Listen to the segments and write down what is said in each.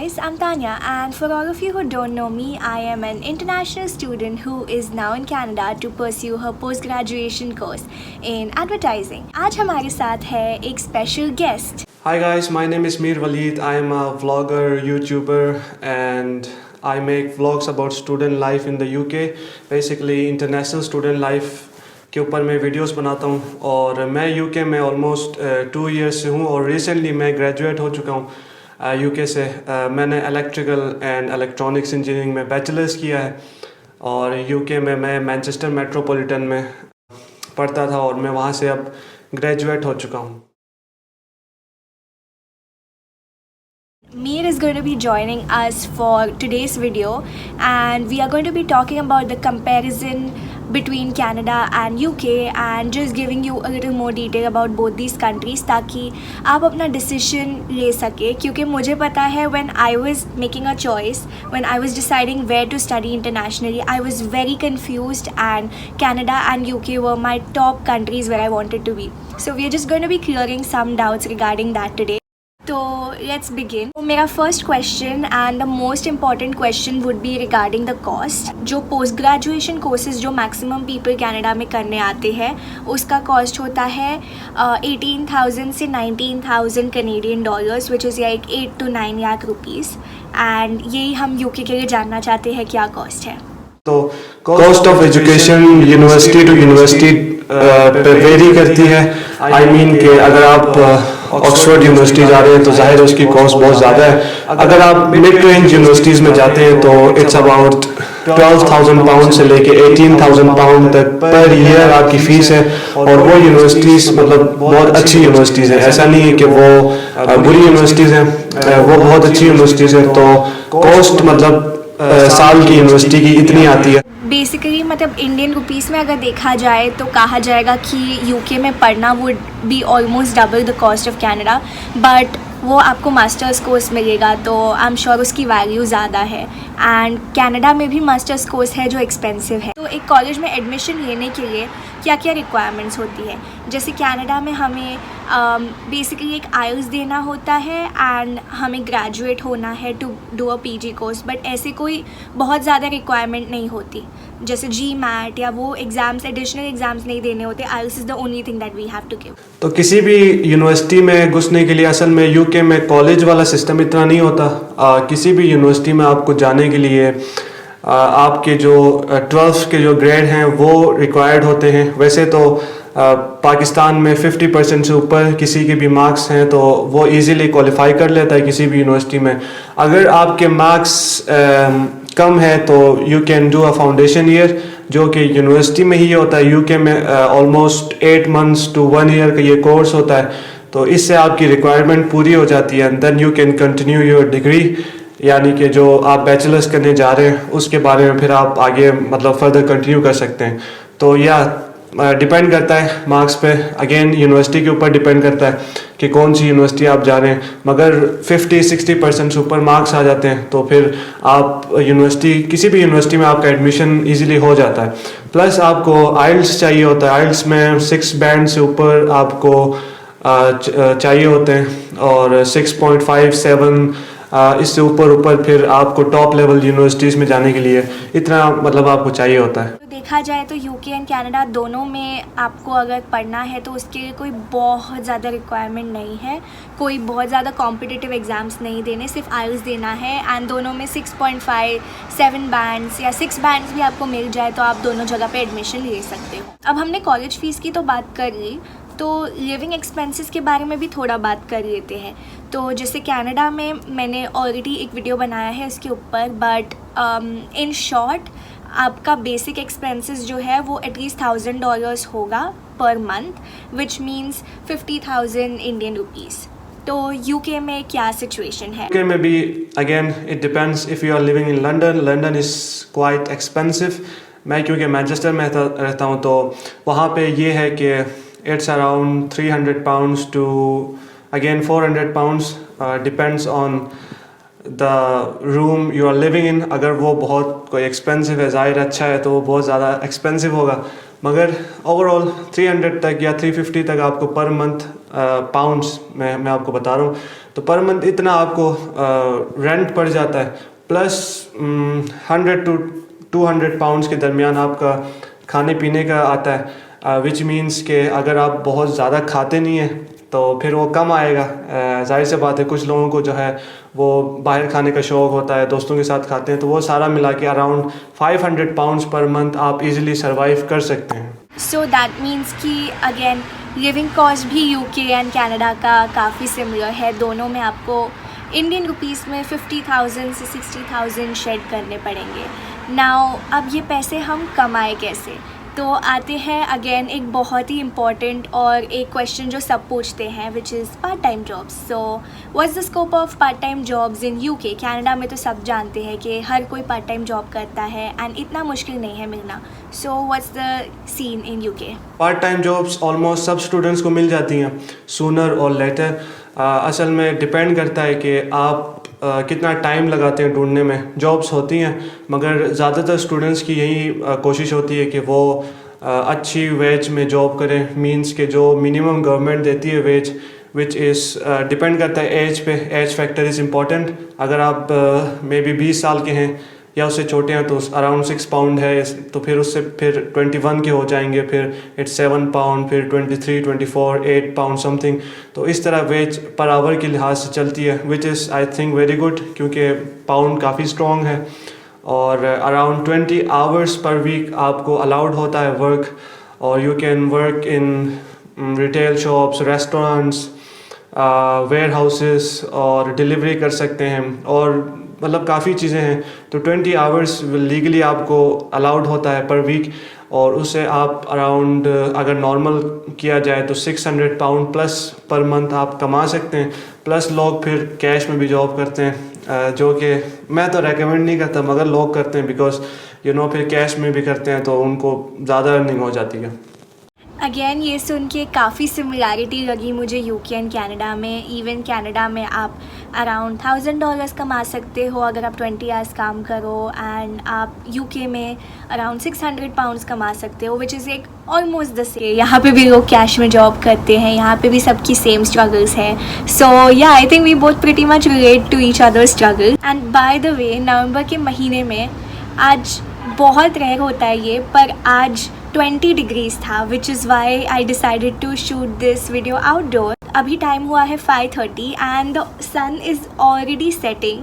guys, I'm Tanya, and for all of you who don't know me, I am an international student who is now in Canada to pursue her post-graduation course in advertising. आज हमारे साथ है एक special guest. Hi guys, my name is Mir Waleed. I am a vlogger, YouTuber, and I make vlogs about student life in the UK. Basically, international student life के ऊपर मैं videos बनाता हूँ और मैं यूके में ऑलमोस्ट 2 years से हूँ और रिसेंटली मैं ग्रेजुएट हो चुका हूँ यूके से। मैंने इलेक्ट्रिकल एंड इलेक्ट्रॉनिक्स इंजीनियरिंग में बैचलर्स किया है और यूके में मैं मैनचेस्टर मेट्रोपॉलिटन में पढ़ता था और मैं वहाँ से अब ग्रेजुएट हो चुका हूँ। Mir is going to be joining us for today's video, and we are going to be talking about the comparison between Canada and UK and just giving you a little more detail about both these countries ताकि आप अपना decision ले सके। क्योंकि मुझे पता है when I was making a choice, when I was deciding where to study internationally, I was very confused and Canada and UK were my top countries where I wanted to be. So we are just going to be clearing some doubts regarding that today. तो let's begin. मेरा first question and the most important question would B regarding the cost. जो post graduation courses जो maximum people Canada में करने आते हैं उसका cost होता है 18,000 से 19,000 Canadian dollars which is like 8 to 9 lakh rupees. And यही हम यूके के लिए जानना चाहते हैं क्या कॉस्ट है। तो cost of education university to university पे वेरी करती है। आई मीन कि अगर आप ऑक्सफोर्ड यूनिवर्सिटी जा रहे हैं तो जाहिर है उसकी कॉस्ट बहुत ज़्यादा है। अगर आप मिड रेंज यूनिवर्सिटीज़ में जाते हैं तो इट्स अबाउट 12,000 पाउंड से लेके 18,000 पाउंड तक पर ईयर आपकी फ़ीस है। और वो यूनिवर्सिटीज़ मतलब बहुत अच्छी यूनिवर्सिटीज़ हैं, ऐसा नहीं है कि वो बुरी यूनिवर्सिटीज़ हैं, वो बहुत अच्छी यूनिवर्सिटीज़ हैं। तो कॉस्ट मतलब साल की यूनिवर्सिटी की इतनी आती है। बेसिकली मतलब इंडियन रुपीस में अगर देखा जाए तो कहा जाएगा कि यूके में पढ़ना would be almost double the cost of Canada, but वो आपको मास्टर्स कोर्स मिलेगा तो आई एम श्योर उसकी वैल्यू ज़्यादा है। एंड कनाडा में भी मास्टर्स कोर्स है जो एक्सपेंसिव है। तो एक कॉलेज में एडमिशन लेने के लिए क्या क्या रिक्वायरमेंट्स होती है, जैसे कनाडा में हमें बेसिकली एक आईएलटीएस देना होता है एंड हमें ग्रेजुएट होना है to do a PG course, but ऐसे कोई बहुत ज़्यादा रिक्वायरमेंट नहीं होती जैसे GMAT या वो एग्ज़ाम्स एडिशनल एग्ज़ाम्स नहीं देने होते। IELTS is the only thing that we have to give. तो किसी भी यूनिवर्सिटी में घुसने के लिए असल में यूके में कॉलेज वाला सिस्टम इतना नहीं होता। किसी भी यूनिवर्सिटी में आपको जाने के लिए आपके जो 12th के जो ग्रेड हैं वो रिक्वायर्ड होते हैं। वैसे तो पाकिस्तान में 50% से ऊपर किसी के भी मार्क्स हैं तो वो इजीली क्वालिफाई कर लेता है किसी भी यूनिवर्सिटी में। अगर आपके मार्क्स कम है तो you can do a foundation year जो कि यूनिवर्सिटी में ही होता है। यूके में ऑलमोस्ट 8 months to 1 year का ये कोर्स होता है, तो इससे आपकी रिक्वायरमेंट पूरी हो जाती है। Then you can continue your degree, यानी कि जो आप बैचलर्स करने जा रहे हैं उसके बारे में फिर आप आगे मतलब फर्दर कंटिन्यू कर सकते हैं। तो या डिपेंड करता है मार्क्स पे, अगेन यूनिवर्सिटी के ऊपर डिपेंड करता है कि कौन सी यूनिवर्सिटी आप जा रहे हैं। मगर 50-60% से ऊपर मार्क्स आ जाते हैं तो फिर आप यूनिवर्सिटी किसी भी यूनिवर्सिटी में आपका एडमिशन इजीली हो जाता है। प्लस आपको आइल्स चाहिए होता है। आइल्स में 6 बैंड से ऊपर आपको चाहिए होते हैं और 6.57 इससे ऊपर फिर आपको टॉप लेवल यूनिवर्सिटीज़ में जाने के लिए इतना मतलब आपको चाहिए होता है। तो देखा जाए तो यूके एंड कनाडा दोनों में आपको अगर पढ़ना है तो उसके लिए कोई बहुत ज़्यादा रिक्वायरमेंट नहीं है, कोई बहुत ज़्यादा कॉम्पिटिटिव एग्ज़ाम्स नहीं देने, सिर्फ आईएलटीएस देना है। एंड दोनों में 6.5 7 बैंड्स या 6 बैंड्स भी आपको मिल जाए तो आप दोनों जगह पे एडमिशन ले सकते हो। अब हमने कॉलेज फ़ीस की तो बात कर ली, तो लिविंग एक्सपेंसेस के बारे में भी थोड़ा बात कर लेते हैं। तो जैसे कनाडा में मैंने ऑलरेडी एक वीडियो बनाया है इसके ऊपर, बट इन शॉर्ट आपका बेसिक एक्सपेंसेस जो है वो एटलीस्ट $1,000 होगा per month, which means 50,000 Indian rupees. तो यूके में क्या सिचुएशन है? यूके में भी again it depends if you are living in London. London is quite expensive. मैं क्योंकि मैनचेस्टर में रहता हूँ तो वहाँ पे ये है कि it's around 300 pounds to again 400 pounds, depends on the room you are living in। अगर वो बहुत कोई एक्सपेंसिव है, ज़ाहिर अच्छा है तो वो बहुत ज़्यादा एक्सपेंसिव होगा। मगर ओवरऑल 300 तक या 350 तक आपको पर मंथ पाउंड्स में मैं आपको बता रहा हूँ, तो पर मंथ इतना आपको रेंट पड़ जाता है, प्लस 100 to 200 पाउंड्स के दरमियान आपका खाने पीने का आता है, विच मीन्स कि अगर आप बहुत ज़्यादा खाते नहीं हैं तो फिर वो कम आएगा। जाहिर सी बात है, कुछ लोगों को जो है वो बाहर खाने का शौक़ होता है, दोस्तों के साथ खाते हैं, तो वो सारा मिला के अराउंड 500 पाउंड्स पर मंथ आप इजीली सरवाइव कर सकते हैं। सो दैट मीन्स कि अगेन लिविंग कॉस्ट भी यूके एंड कनाडा का काफ़ी सिमिलर है। दोनों में आपको इंडियन रुपीस में 50,000 से 60,000 शेड करने पड़ेंगे। नाउ अब ये पैसे हम कमाए कैसे, तो आते हैं अगेन एक बहुत ही इम्पॉर्टेंट और एक क्वेश्चन जो सब पूछते हैं, which is part time jobs. So what's the scope of part time jobs in UK? Canada में तो सब जानते हैं कि हर कोई पार्ट टाइम जॉब करता है एंड इतना मुश्किल नहीं है मिलना। So what's the seen in UK? Part time jobs almost सब स्टूडेंट्स को मिल जाती हैं सूनर और लेटर। असल में डिपेंड करता है कि आप कितना टाइम लगाते हैं ढूंढने में। जॉब्स होती हैं, मगर ज़्यादातर स्टूडेंट्स की यही कोशिश होती है कि वो अच्छी वेज में जॉब करें, मींस के जो मिनिमम गवर्नमेंट देती है वेज, विच इज़ डिपेंड करता है एज पे। Age factor is important. अगर आप मे बी 20 साल के हैं या उससे छोटे हैं तो अराउंड 6 पाउंड है, तो फिर उससे फिर 21 के हो जाएंगे, फिर इट्स 7 पाउंड, फिर 23, 24, 8 पाउंड समथिंग। तो इस तरह वेज पर आवर के लिहाज से चलती है, which is I think very good, क्योंकि पाउंड काफ़ी स्ट्रॉन्ग है। और अराउंड 20 आवर्स पर वीक आपको अलाउड होता है वर्क, और you can work in retail shops, restaurants, warehouses, और डिलीवरी कर सकते हैं, और मतलब काफ़ी चीज़ें हैं। तो 20 आवर्स लीगली आपको अलाउड होता है पर वीक, और उससे आप अराउंड अगर नॉर्मल किया जाए तो 600 पाउंड प्लस पर मंथ आप कमा सकते हैं। प्लस लोग फिर कैश में भी जॉब करते हैं, जो कि मैं तो रेकमेंड नहीं करता, मगर लोग करते हैं, बिकॉज यू नो फिर कैश में भी करते हैं तो उनको ज़्यादा अर्निंग हो जाती है। अगेन ये सुन के काफ़ी सिमिलैरिटी लगी मुझे यूके एंड कनाडा में। इवन कनाडा में आप अराउंड $1,000 कमा सकते हो अगर आप 20 आवर्स काम करो, एंड आप यूके में अराउंड 600 पाउंड्स कमा सकते हो, विच इज़ एक ऑलमोस्ट द सेम। यहाँ पे भी लोग कैश में जॉब करते हैं, यहाँ पे भी सबकी सेम स्ट्रगल्स हैं। So yeah I think we both pretty much relate to each other struggle. And by the way, नवंबर के महीने में आज बहुत रेयर होता है ये, पर आज 20 डिग्रीज़ था, which is why I decided to shoot this video outdoor. अभी टाइम हुआ है 5:30 and the sun is already setting,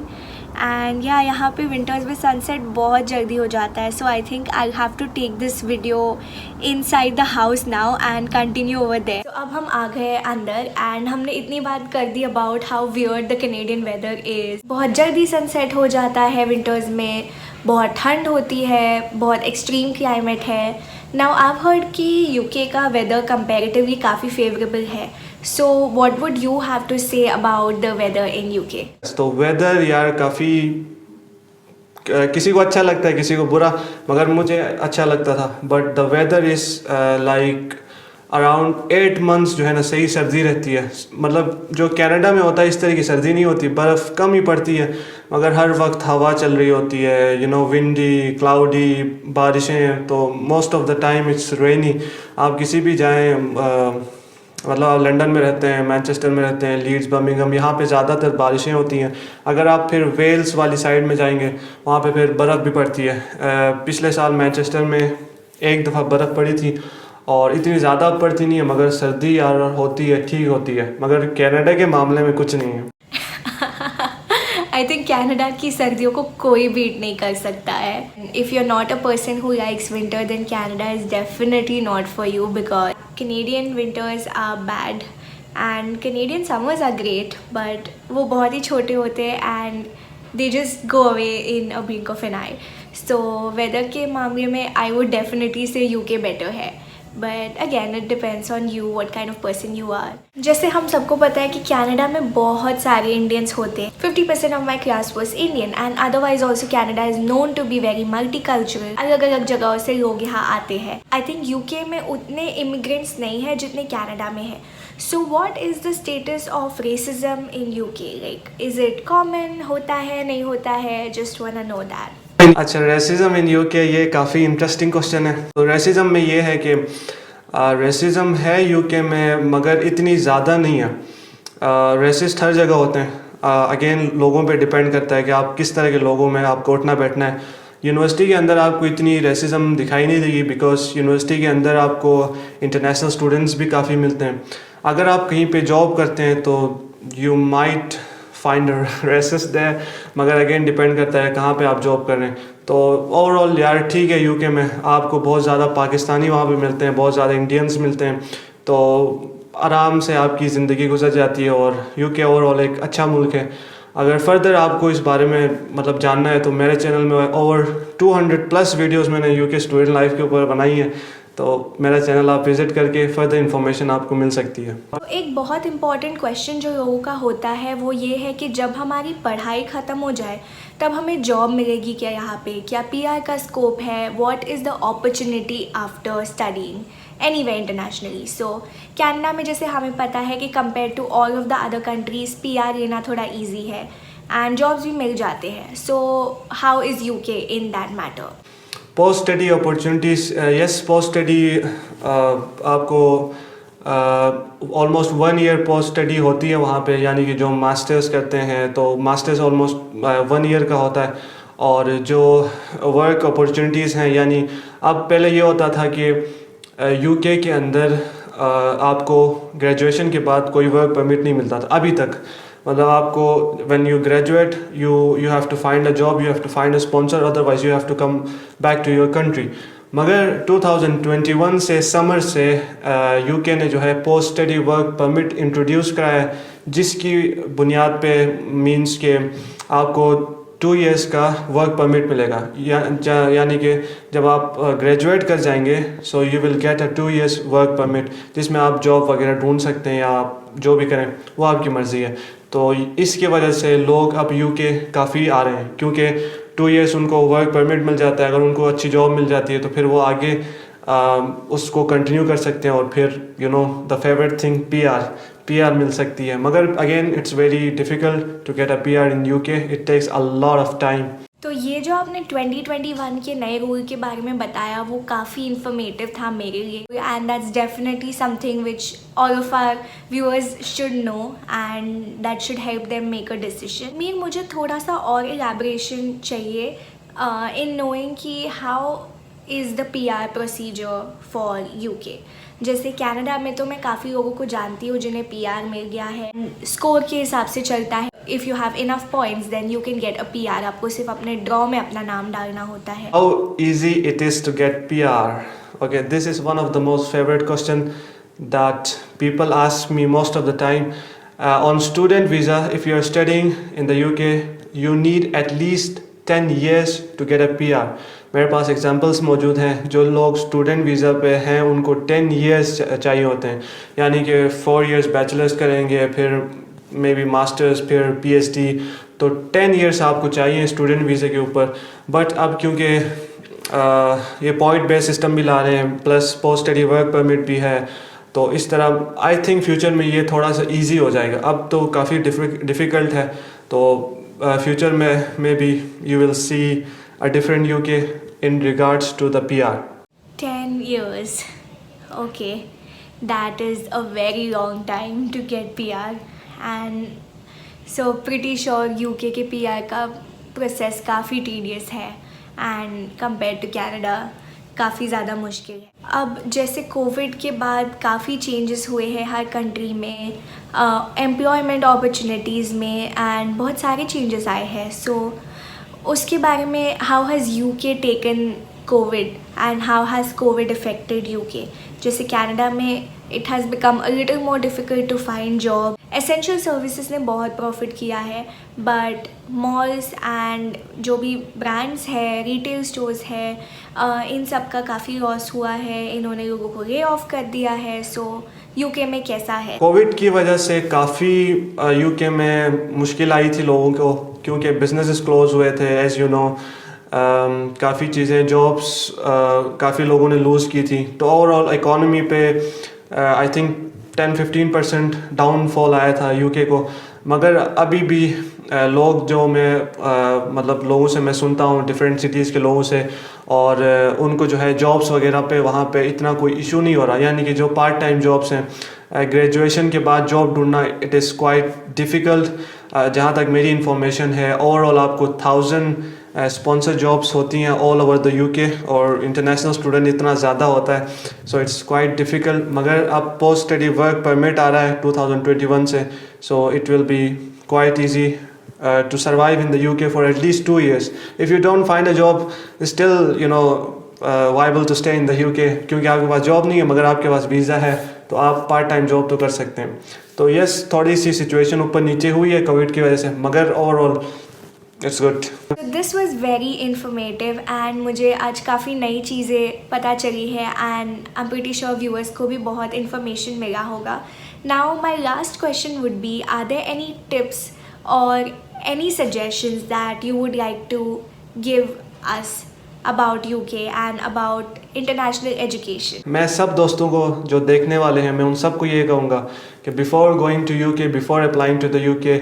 and या यहाँ पे विंटर्स में सनसेट बहुत जल्दी हो जाता है। So I think I have to take this video inside the house now and continue over there. तो अब हम आ गए अंदर, एंड हमने इतनी बात कर दी about how weird the Canadian weather is. बहुत जल्दी सनसेट हो जाता है विंटर्स में, बहुत ठंड होती है, बहुत एक्सट्रीम क्लाइमेट है। नाउ आप हर्ड कि यूके का वेदर कंपैरेटिवली काफ़ी फेवरेबल है। So what would you have to say about the weather in UK? तो वेदर यार काफ़ी किसी को अच्छा लगता है, किसी को बुरा, मगर मुझे अच्छा लगता था। But the weather is like around 8 months जो है ना सही सर्दी रहती है। मतलब जो कनाडा में होता है इस तरह की सर्दी नहीं होती, बर्फ़ कम ही पड़ती है, मगर हर वक्त हवा चल रही होती है, यू नो विंडी, क्लाउडी, बारिशें। तो most of the time it's rainy. आप किसी भी जाएं, मतलब आप लंदन में रहते हैं, मैनचेस्टर में रहते हैं, लीड्स, बर्मिंघम, यहाँ पे ज़्यादातर बारिशें होती हैं। अगर आप फिर वेल्स वाली साइड में जाएंगे, वहाँ पे फिर बर्फ़ भी पड़ती है। पिछले साल मैनचेस्टर में एक दफ़ा बर्फ़ पड़ी थी, और इतनी ज़्यादा पड़ती नहीं है, मगर सर्दी यार होती है, ठीक होती है। मगर कनाडा के मामले में कुछ नहीं है। आई थिंक कनाडा की सर्दियों को कोई बीट नहीं कर सकता है। If you are not a person who likes winter, then Canada is definitely not for you, because Canadian winters are bad and Canadian summers are great, but वो बहुत ही छोटे होते हैं and they just go away in a blink of an eye. So weather के मामले में I would definitely say UK better है, but again it depends on you, what kind of person you are. जैसे हम सबको पता है कि कनाडा में बहुत सारे इंडियंस होते हैं। 50% of my class was Indian and otherwise also Canada is known to be very multicultural. अलग अलग जगहों से लोग यहाँ आते हैं। I think UK में उतने immigrants नहीं है जितने कनाडा में है। So what is the status of racism in UK? Like, is it common? होता है, नहीं होता है? Just wanna know that. अच्छा, रेसिज्म इन यूके, ये काफ़ी इंटरेस्टिंग क्वेश्चन है। तो रेसिज्म में ये है कि रेसिज्म है यूके में, मगर इतनी ज़्यादा नहीं है। रेसिस्ट हर जगह होते हैं। अगेन लोगों पे डिपेंड करता है कि आप किस तरह के लोगों में आपको उठना बैठना है। यूनिवर्सिटी के अंदर आपको इतनी रेसिज्म दिखाई नहीं देगी, बिकॉज यूनिवर्सिटी के अंदर आपको इंटरनेशनल स्टूडेंट्स भी काफ़ी मिलते हैं। अगर आप कहीं पे जॉब करते हैं तो you might find racist there, मगर अगेन डिपेंड करता है कहाँ पे आप जॉब कर रहे हैं। तो ओवरऑल यार ठीक है, यूके में आपको बहुत ज़्यादा पाकिस्तानी वहाँ पे मिलते हैं, बहुत ज़्यादा इंडियंस मिलते हैं, तो आराम से आपकी ज़िंदगी गुजर जाती है। और यूके ओवरऑल एक अच्छा मुल्क है। अगर फर्दर आपको इस बारे में मतलब जानना है तो मेरे चैनल में ओवर 200+ वीडियोस मैंने यूके स्टूडेंट लाइफ के ऊपर बनाई है, तो मेरा चैनल आप विज़िट करके फर्दर इन्फॉर्मेशन आपको मिल सकती है। तो एक बहुत इम्पॉर्टेंट क्वेश्चन जो लोगों का होता है वो ये है कि जब हमारी पढ़ाई ख़त्म हो जाए तब हमें जॉब मिलेगी क्या यहाँ पे, क्या पीआर का स्कोप है, what is the opportunity after studying anywhere internationally. So Canada में जैसे हमें पता है कि compare to all of the other countries PR लेना थोड़ा ईजी है एंड जॉब्स भी मिल जाते हैं। So how is UK in that matter? Post study opportunities, yes, post study आपको ऑलमोस्ट 1 ईयर पोस्ट स्टडी होती है वहाँ पे, यानी कि जो मास्टर्स करते हैं तो मास्टर्स ऑलमोस्ट 1 ईयर का होता है। और जो वर्क अपॉर्चुनिटीज़ हैं, यानी अब पहले ये होता था कि यूके के अंदर आपको ग्रेजुएशन के बाद कोई वर्क परमिट नहीं मिलता था अभी तक। मतलब आपको when you graduate you have to find a job, you have to find a sponsor, otherwise you have to come back to your country. मगर 2021 से समर से यूके ने जो है post study work permit introduce कराया है, जिसकी बुनियाद पे मींस के आपको 2 इयर्स का वर्क परमिट मिलेगा। यानी कि जब आप ग्रेजुएट कर जाएंगे so you will get a 2 years work permit, जिसमें आप जॉब वगैरह ढूंढ सकते हैं या आप जो भी करें वो आपकी मर्ज़ी है। तो इसकी वजह से लोग अब यूके काफ़ी आ रहे हैं, क्योंकि 2 इयर्स उनको वर्क परमिट मिल जाता है। अगर उनको अच्छी जॉब मिल जाती है तो फिर वो आगे उसको कंटिन्यू कर सकते हैं, और फिर द फेवरेट थिंग पीआर मिल सकती है। मगर again it's very difficult to get a PR in UK, it takes a lot of time. तो ये जो आपने 2021 के नए रूल के बारे में बताया वो काफ़ी इन्फॉर्मेटिव था मेरे लिए, and that's definitely something which all of our viewers should know and that should help them make a decision. Mean मुझे थोड़ा सा और एलैबोरेशन चाहिए इन नोइंग कि how is the PR procedure for UK. जैसे कनाडा में तो मैं काफ़ी लोगों को जानती हूँ जिन्हें पीआर मिल गया है, स्कोर के हिसाब से चलता है। If you have enough points then you can get a PR. आपको सिर्फ अपने ड्रॉ में अपना नाम डालना होता है। How easy it is to get PR? Okay, this is one of the most favorite question that people ask me most of the time. On student visa, if you are studying in the UK, you need at least 10 years to get a PR. मेरे पास examples मौजूद हैं। जो लोग student visa पे हैं उनको 10 years चाहिए होते हैं, यानी कि 4 years बैचलर्स करेंगे, फिर मे बी मास्टर्स, फिर PhD, तो 10 years आपको चाहिए स्टूडेंट वीज़े के ऊपर। बट अब क्योंकि ये पॉइंट बेस्ड सिस्टम भी ला रहे हैं, plus post study work permit भी है, तो इस तरह आई थिंक फ्यूचर में ये थोड़ा सा ईजी हो जाएगा। अब तो काफ़ी डिफ़िकल्ट है, तो फ्यूचर में may be you will see a different UK in regards to the PR. 10 years. Okay, that is a very long time to get PR, and so pretty sure UK के PR का process काफ़ी tedious है and compare to Canada काफ़ी ज़्यादा मुश्किल है। अब जैसे कोविड के बाद काफ़ी चेंजेस हुए हैं हर कंट्री में, एम्प्लॉयमेंट अपॉर्चुनिटीज़ में, एंड बहुत सारे चेंजेस आए हैं। सो उसके बारे में how has UK taken COVID and how has COVID affected UK? जैसे कनाडा में it has become a little more difficult to find job. Essential services ने बहुत प्रॉफिट किया है, बट मॉल्स एंड जो भी ब्रांड्स है, रिटेल स्टोर्स है, इन सब का काफ़ी लॉस हुआ है। इन्होंने लोगों को ले ऑफ कर दिया है। सो यूके में कैसा है? कोविड की वजह से काफ़ी यूके में मुश्किल आई थी लोगों को, क्योंकि बिजनेसेस क्लोज हुए थे एज़ यू नो। काफ़ी चीज़ें, जॉब्स काफ़ी लोगों ने लूज़ की थी, तो ओवरऑल इकॉनमी पे आई थिंक 10-15% डाउनफॉल आया था यूके को। मगर अभी भी लोग जो मैं मतलब लोगों से मैं सुनता हूँ डिफरेंट सिटीज़ के लोगों से, और उनको जो है जॉब्स वगैरह पे वहाँ पे इतना कोई इशू नहीं हो रहा, यानी कि जो पार्ट टाइम जॉब्स हैं ग्रेजुएशन के बाद जॉब ढूंढना इट इज़ क्वाइट डिफ़िकल्ट। जहाँ तक मेरी इंफॉर्मेशन है ओवरऑल आपको 1000 स्पॉन्सर जॉब्स होती हैं ऑल ओवर द यूके, और इंटरनेशनल स्टूडेंट इतना ज़्यादा होता है, सो इट्स क्वाइट डिफ़िकल्ट। मगर अब पोस्ट स्टडी वर्क परमिट आ रहा है 2021 से, so it will be quite easy to survive in the UK for at least 2 years. If you don't find a job, it's still viable to stay in the UK, क्योंकि आपके पास job नहीं है मगर आपके पास visa है, तो आप part time job तो कर सकते हैं। तो यस, थोड़ी सी सिचुएशन ऊपर नीचे हुई है कोविड की वजह से, मगर overall it's good. This was very informative and मुझे आज काफ़ी नई चीज़ें पता चली है and I am pretty sure viewers को भी बहुत इन्फॉर्मेशन मिला होगा। Now my last question would be, are there any tips or any suggestions that you would like to give us about UK and about international education? मैं सब दोस्तों को जो देखने वाले हैं मैं उन सबको ये कहूँगा कि before going to UK, before applying to the UK,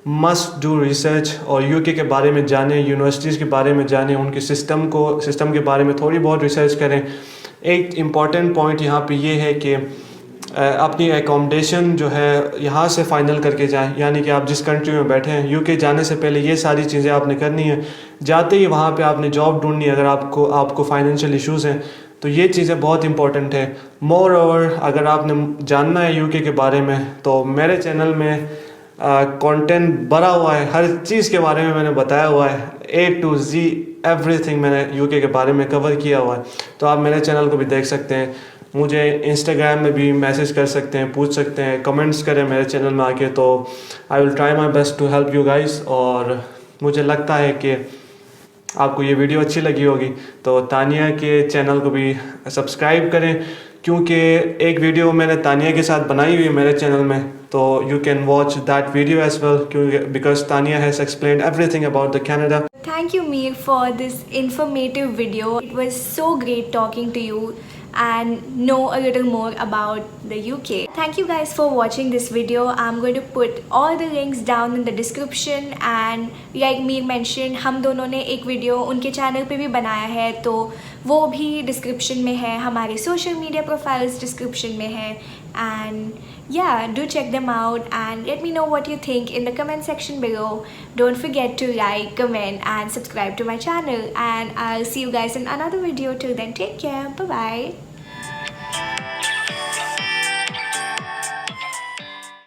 must do research और यूके के बारे में जानें, यूनिवर्सिटीज़ के बारे में जानें, उनके सिस्टम के बारे में थोड़ी बहुत रिसर्च करें। एक इम्पॉर्टेंट पॉइंट यहाँ पे ये है कि अपनी एकोमोडेशन जो है यहाँ से फ़ाइनल करके जाएं, यानी कि आप जिस कंट्री में बैठे हैं यूके जाने से पहले ये सारी चीज़ें आपने करनी है। जाते ही वहाँ पे आपने जॉब ढूंढनी है, अगर आपको फाइनेंशियल इश्यूज़ हैं तो ये चीज़ें बहुत इंपॉर्टेंट है। मोर ओवर अगर आपने जानना है यूके के बारे में तो मेरे चैनल में कंटेंट भरा हुआ है, हर चीज़ के बारे में मैंने बताया हुआ है, A to Z एवरीथिंग मैंने यूके के बारे में कवर किया हुआ है, तो आप मेरे चैनल को भी देख सकते हैं। मुझे इंस्टाग्राम में भी मैसेज कर सकते हैं, पूछ सकते हैं, कमेंट्स करें मेरे चैनल में आके, तो I will try my best to help you guys. और मुझे लगता है कि आपको ये वीडियो अच्छी लगी होगी, तो तानिया के चैनल को भी सब्सक्राइब करें, क्योंकि एक वीडियो मैंने तानिया के साथ बनाई हुई है मेरे चैनल में, तो you can watch that video as well, क्योंकि because Tania has explained everything about the Canada. Thank you, Mir, for this informative video. It was so great talking to you and know a little more about the UK. Thank you guys for watching this video. I'm going to put all the links down in the description, and like Mir mentioned, हम दोनों ने एक video उनके channel पे भी बनाया है, तो वो भी डिस्क्रिप्शन में है, हमारे सोशल मीडिया प्रोफाइल्स डिस्क्रिप्शन में है, and yeah, do check them out and let me know what you think in the comment section below. Don't forget to like, comment and subscribe to my channel, and I'll see you guys in another video. Till then, take care. Bye bye.